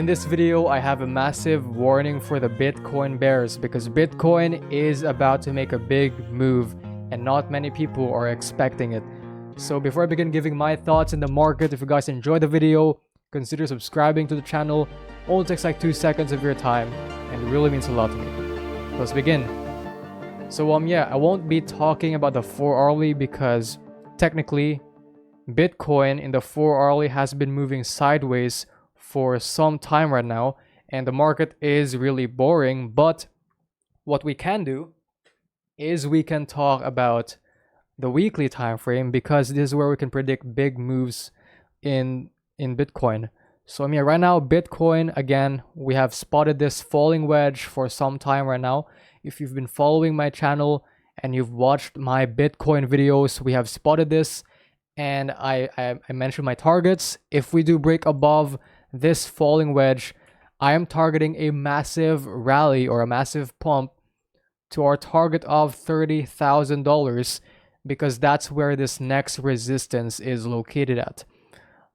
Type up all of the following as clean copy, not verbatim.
this video, I have a massive warning for the Bitcoin bears because Bitcoin is about to make a big move and not many people are expecting it. So before I begin giving my thoughts in the market, if you guys enjoyed the video, consider subscribing to the channel. Only takes like 2 seconds of your time and it really means a lot to me. Let's begin. So I won't be talking about the 4-hourly because technically Bitcoin in the 4-hourly has been moving sideways for some time right now and the market is really boring, but what we can do is we can talk about the weekly time frame because this is where we can predict big moves in Bitcoin. So right now Bitcoin, again, we have spotted this falling wedge for some time right now. If you've been following my channel and you've watched my Bitcoin videos, we have spotted this and I mentioned my targets. If we do break above this falling wedge, I am targeting a massive rally or a massive pump to our target of $30,000 because that's where this next resistance is located at.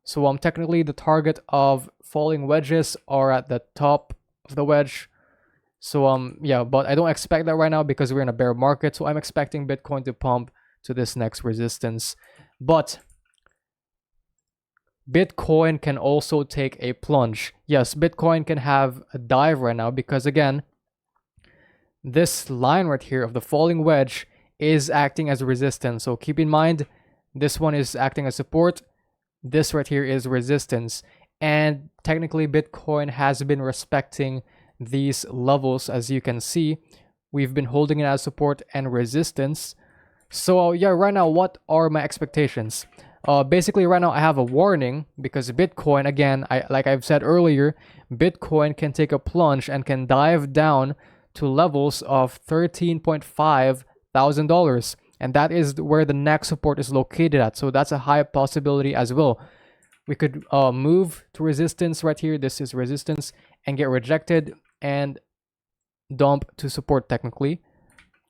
So technically the target of falling wedges are at the top of the wedge. So but I don't expect that right now because we're in a bear market. So I'm expecting Bitcoin to pump to this next resistance. But Bitcoin can also take a plunge. Yes, Bitcoin can have a dive right now because again, this line right here of the falling wedge is acting as a resistance. So keep in mind, this one is acting as support. This right here is resistance. And technically Bitcoin has been respecting these levels. As you can see, we've been holding it as support and resistance. So right now, what are my expectations? Basically right now I have a warning because Bitcoin, again, like I've said earlier, Bitcoin can take a plunge and can dive down to levels of $13,500, and that is where the next support is located at. So that's a high possibility as well. We could move to resistance right here. This is resistance and get rejected and dump to support technically.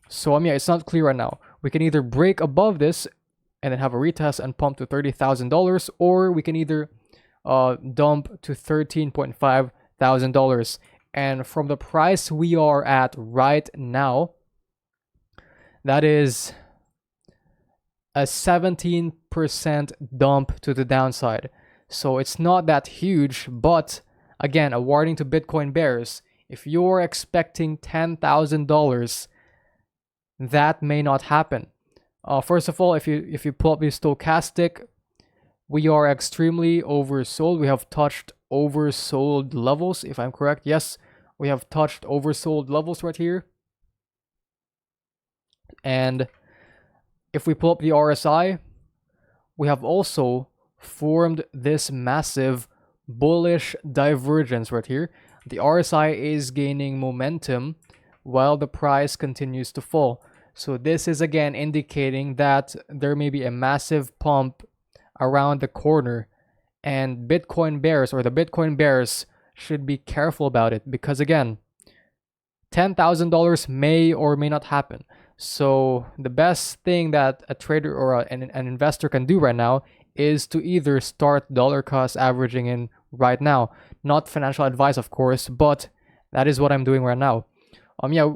So it's not clear right now. We can either break above this and then have a retest and pump to $30,000, or we can either dump to $13,500. And from the price we are at right now, that is a 17% dump to the downside. So it's not that huge, but again, a warning to Bitcoin bears. If you're expecting $10,000, that may not happen. First of all, if you pull up the stochastic, we are extremely oversold. We have touched oversold levels, if I'm correct. Yes, we have touched oversold levels right here. And if we pull up the RSI, we have also formed this massive bullish divergence right here. The RSI is gaining momentum while the price continues to fall. So this is again indicating that there may be a massive pump around the corner, and Bitcoin bears or the Bitcoin bears should be careful about it because again, $10,000 may or may not happen. So the best thing that a trader or an investor can do right now is to either start dollar cost averaging in right now. Not financial advice, of course, but that is what I'm doing right now.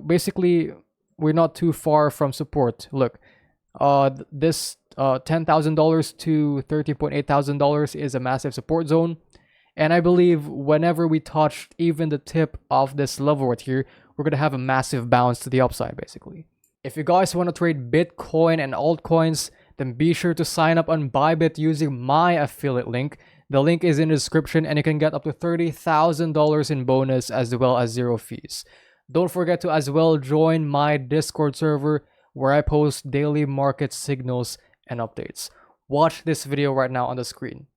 Basically we're not too far from support. Look, this $10,000 to $13,800 is a massive support zone. And I believe whenever we touch even the tip of this level right here, we're going to have a massive bounce to the upside, basically. If you guys want to trade Bitcoin and altcoins, then be sure to sign up on Bybit using my affiliate link. The link is in the description and you can get up to $30,000 in bonus as well as 0 fees. Don't forget to as well join my Discord server where I post daily market signals and updates. Watch this video right now on the screen.